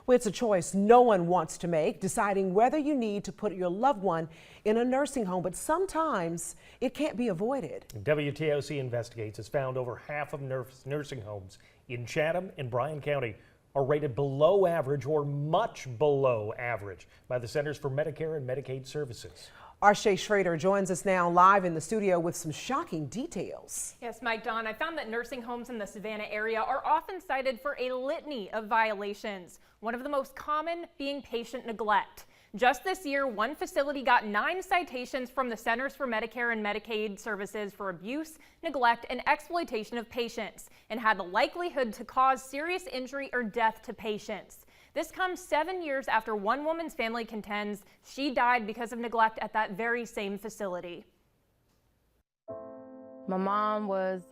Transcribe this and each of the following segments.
Well, it's a choice no one wants to make, deciding whether you need to put your loved one in a nursing home, but sometimes it can't be avoided. WTOC Investigates has found over half of nursing homes in Chatham and Bryan County are rated below average or much below average by the Centers for Medicare and Medicaid Services. Our Shay Schrader joins us now live in the studio with some shocking details. Yes, Mike, Don, I found that nursing homes in the Savannah area are often cited for a litany of violations, one of the most common being patient neglect. Just this year, one facility got 9 citations from the Centers for Medicare and Medicaid Services for abuse, neglect, and exploitation of patients, and had the likelihood to cause serious injury or death to patients. This comes 7 years after one woman's family contends she died because of neglect at that very same facility. My mom was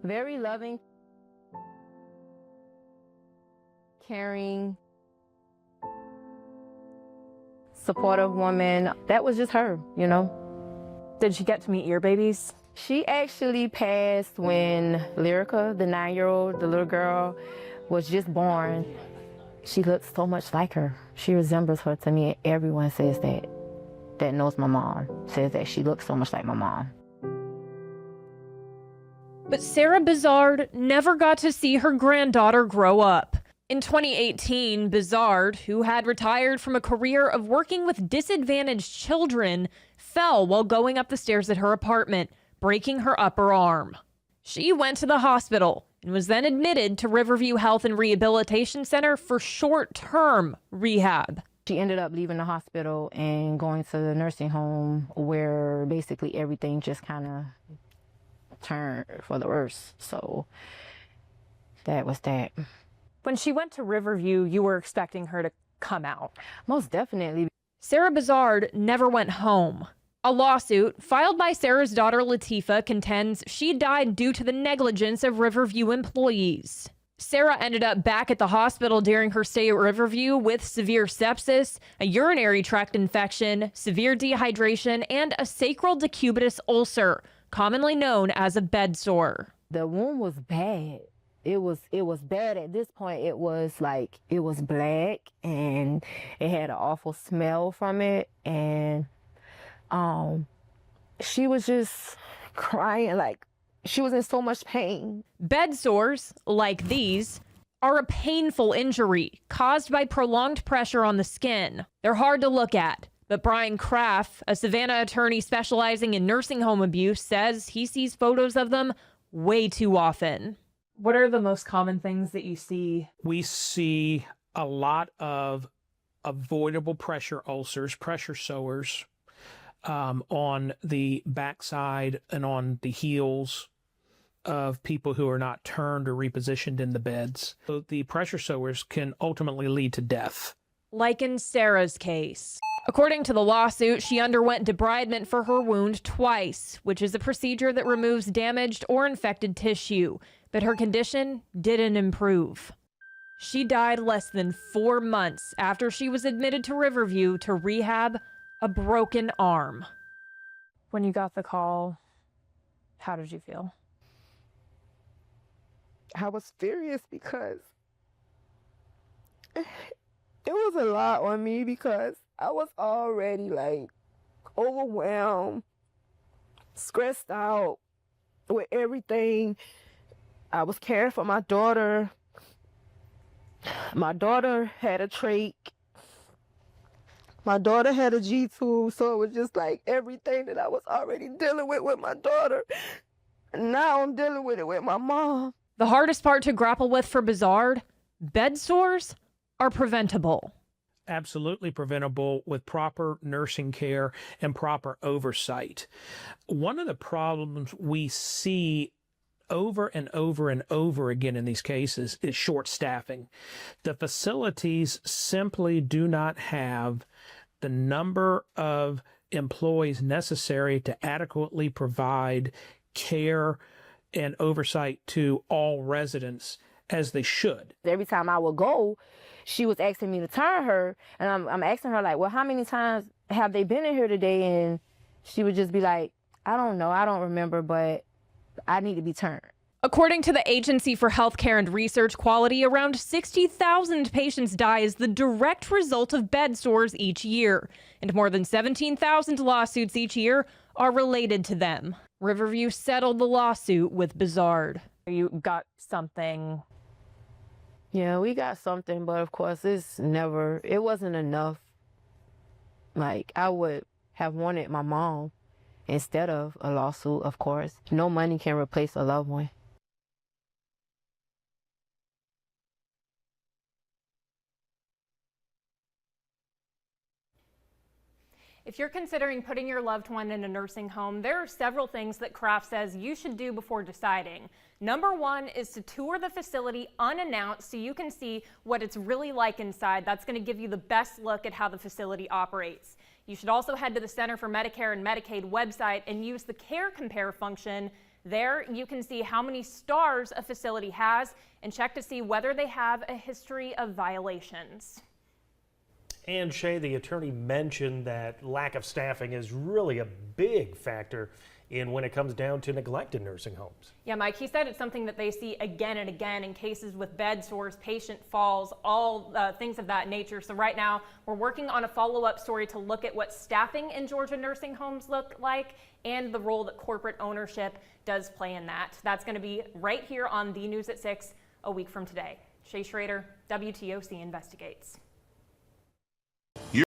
very loving, caring, supportive woman. That was just her, you know. Did she get to meet your babies? She actually passed when Lyrica, the 9-year-old, the little girl, was just born. She looks so much like her. She resembles her to me. Everyone says that knows my mom, says that she looks so much like my mom. But Sarah Bizard never got to see her granddaughter grow up. In 2018, Bizard, who had retired from a career of working with disadvantaged children, fell while going up the stairs at her apartment, breaking her upper arm. She went to the hospital and was then admitted to Riverview Health and Rehabilitation Center for short-term rehab. She ended up leaving the hospital and going to the nursing home where basically everything just kind of turned for the worse. So that was that. When she went to Riverview, you were expecting her to come out. Most definitely. Sarah Bizard never went home. A lawsuit filed by Sarah's daughter Latifah contends she died due to the negligence of Riverview employees. Sarah ended up back at the hospital during her stay at Riverview with severe sepsis, a urinary tract infection, severe dehydration, and a sacral decubitus ulcer, commonly known as a bed sore. The wound was bad. It was bad at this point. It was black and it had an awful smell from it, and she was just crying like she was in so much pain. Bed sores, like these, are a painful injury caused by prolonged pressure on the skin. They're hard to look at, but Brian Kraft, a Savannah attorney specializing in nursing home abuse, says he sees photos of them way too often. What are the most common things that you see? We see a lot of avoidable pressure ulcers, pressure sores, on the backside and on the heels of people who are not turned or repositioned in the beds. So the pressure sores can ultimately lead to death. Like in Sarah's case. According to the lawsuit, she underwent debridement for her wound twice, which is a procedure that removes damaged or infected tissue, but her condition didn't improve. She died less than 4 months after she was admitted to Riverview to rehab a broken arm. When you got the call, how did you feel? I was furious because it was a lot on me because I was already like overwhelmed, stressed out with everything. I was caring for my daughter. My daughter had a trach. My daughter had a G-tube, so it was just like everything that I was already dealing with my daughter. Now I'm dealing with it with my mom. The hardest part to grapple with for Bizard, bed sores are preventable. Absolutely preventable with proper nursing care and proper oversight. One of the problems we see over and over and over again in these cases is short staffing. The facilities simply do not have the number of employees necessary to adequately provide care and oversight to all residents as they should. Every time I would go, she was asking me to turn her, and I'm asking her like, well, how many times have they been in here today? And she would just be like, I don't know, I don't remember, but I need to be turned. According to the Agency for Healthcare and Research Quality, around 60,000 patients die as the direct result of bed sores each year, and more than 17,000 lawsuits each year are related to them. Riverview settled the lawsuit with Bizarre. You got something. Yeah, we got something, but of course it wasn't enough. Like, I would have wanted my mom instead of a lawsuit, of course. No money can replace a loved one. If you're considering putting your loved one in a nursing home, there are several things that Kraft says you should do before deciding. Number one is to tour the facility unannounced so you can see what it's really like inside. That's going to give you the best look at how the facility operates. You should also head to the Center for Medicare and Medicaid website and use the Care Compare function. There you can see how many stars a facility has and check to see whether they have a history of violations. And Shay, the attorney, mentioned that lack of staffing is really a big factor in when it comes down to neglected nursing homes. Yeah, Mike, he said it's something that they see again and again in cases with bed sores, patient falls, all things of that nature. So right now we're working on a follow-up story to look at what staffing in Georgia nursing homes look like and the role that corporate ownership does play in that. That's going to be right here on The News at 6 a week from today. Shay Schrader, WTOC Investigates.